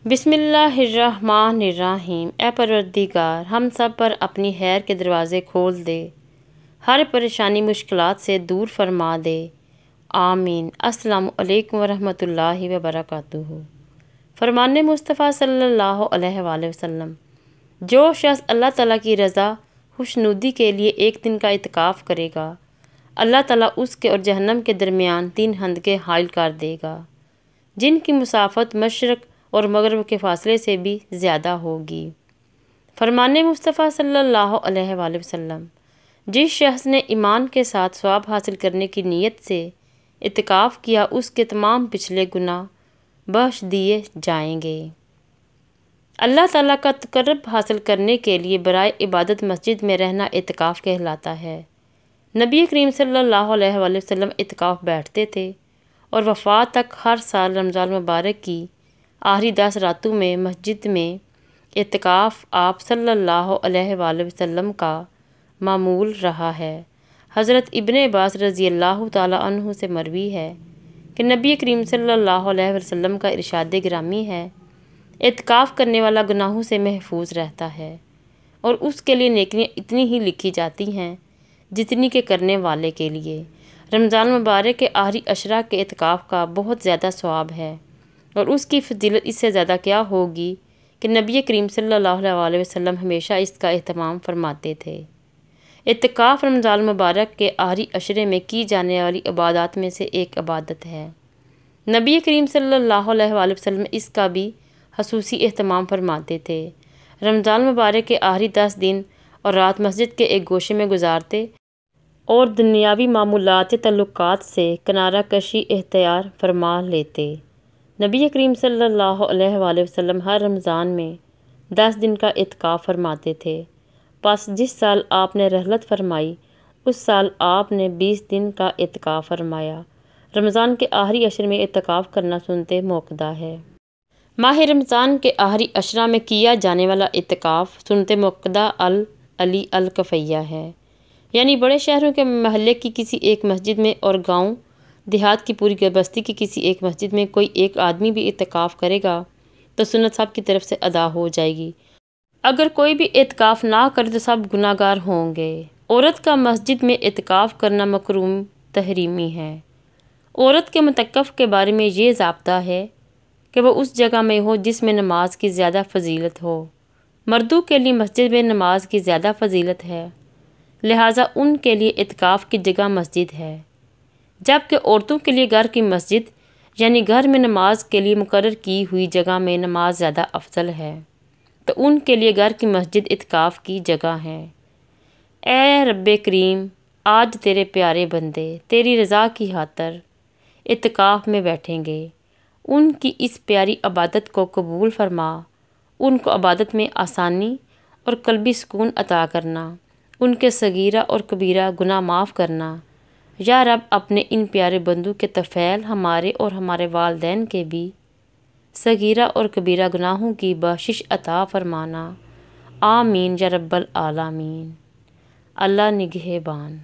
بسم اللہ الرحمن الرحیم۔ اے پروردگار، ہم سب پر اپنی خیر کے دروازے کھول دے، ہر پریشانی مشکلات سے دور فرما دے، آمین۔ السلام علیکم ورحمۃ اللہ وبرکاتہ۔ فرمان مصطفیٰ صلی اللہ علیہ وآلہ وسلم، جو شخص اللہ تعالیٰ کی رضا خوشنودی کے لیے ایک دن کا اعتکاف کرے گا، اللہ تعالیٰ اس کے اور جہنم کے درمیان 3 خندقیں حائل کر دے گا، جن کی مسافت مشرق اور مغرب کے فاصلے سے بھی زیادہ ہوگی۔ فرمان مصطفیٰ صلی اللہ علیہ وآلہ وسلم، جس شخص نے ایمان کے ساتھ ثواب حاصل کرنے کی نیت سے اعتکاف کیا، اس کے تمام پچھلے گناہ بخش دیے جائیں گے۔ اللہ تعالیٰ کا تقرب حاصل کرنے کے لیے برائے عبادت مسجد میں رہنا اعتکاف کہلاتا ہے۔ نبی کریم صلی اللہ علیہ وآلہ وسلم اعتکاف بیٹھتے تھے اور وفات تک ہر سال رمضان مبارک کی آخری 10 راتوں میں مسجد میں اعتکاف آپ صلی اللہ علیہ وآلہ وسلم کا معمول رہا ہے۔ حضرت ابن عباس رضی اللہ تعالیٰ عنہ سے مروی ہے کہ نبی کریم صلی اللہ علیہ وسلم کا ارشاد گرامی ہے، اعتکاف کرنے والا گناہوں سے محفوظ رہتا ہے اور اس کے لیے نیکیاں اتنی ہی لکھی جاتی ہیں جتنی کہ کرنے والے کے لیے۔ رمضان مبارک کے آخری عشرہ کے اعتکاف کا بہت زیادہ ثواب ہے، اور اس کی فضیلت اس سے زیادہ کیا ہوگی کہ نبی کریم صلی اللہ علیہ وسلم ہمیشہ اس کا اہتمام فرماتے تھے۔ اعتکاف رمضان مبارک کے آخری عشرے میں کی جانے والی عبادات میں سے ایک عبادت ہے۔ نبی کریم صلی اللہ علیہ وآلہ وسلم اس کا بھی خصوصی اہتمام فرماتے تھے۔ رمضان مبارک کے آخری 10 دن اور رات مسجد کے ایک گوشے میں گزارتے اور دنیاوی معمولات تعلقات سے کنارہ کشی اختیار فرما لیتے۔ نبی کریم صلی اللہ علیہ وآلہ وسلم ہر رمضان میں 10 دن کا اعتکاف فرماتے تھے۔ پس جس سال آپ نے رحلت فرمائی، اس سال آپ نے 20 دن کا اعتکاف فرمایا۔ رمضان کے آخری عشر میں اعتکاف کرنا سنت موقدہ ہے۔ ماہ رمضان کے آخری عشرہ میں کیا جانے والا اعتکاف سنت موقدہ علی الکفیہ ہے، یعنی بڑے شہروں کے محلے کی کسی ایک مسجد میں اور گاؤں دیہات کی پوری بستی کی کسی ایک مسجد میں کوئی ایک آدمی بھی اعتکاف کرے گا تو سنت سب کی طرف سے ادا ہو جائے گی۔ اگر کوئی بھی اعتکاف نہ کرے تو سب گناہ گار ہوں گے۔ عورت کا مسجد میں اعتکاف کرنا مکروہ تحریمی ہے۔ عورت کے معتکف کے بارے میں یہ ضابطہ ہے کہ وہ اس جگہ میں ہو جس میں نماز کی زیادہ فضیلت ہو۔ مردوں کے لیے مسجد میں نماز کی زیادہ فضیلت ہے، لہٰذا ان کے لیے اعتکاف کی جگہ مسجد ہے، جبکہ عورتوں کے لیے گھر کی مسجد یعنی گھر میں نماز کے لیے مقرر کی ہوئی جگہ میں نماز زیادہ افضل ہے، تو ان کے لیے گھر کی مسجد اعتکاف کی جگہ ہے۔ اے رب کریم، آج تیرے پیارے بندے تیری رضا کی خاطر اعتکاف میں بیٹھیں گے، ان کی اس پیاری عبادت کو قبول فرما، ان کو عبادت میں آسانی اور قلبی سکون عطا کرنا، ان کے صغیرہ اور کبیرہ گناہ معاف کرنا۔ یا رب، اپنے ان پیارے بندوں کے طفیل ہمارے اور ہمارے والدین کے بھی صغیرہ اور کبیرہ گناہوں کی بخشش عطا فرمانا، آمین یا رب العالمین۔ اللہ نگہبان۔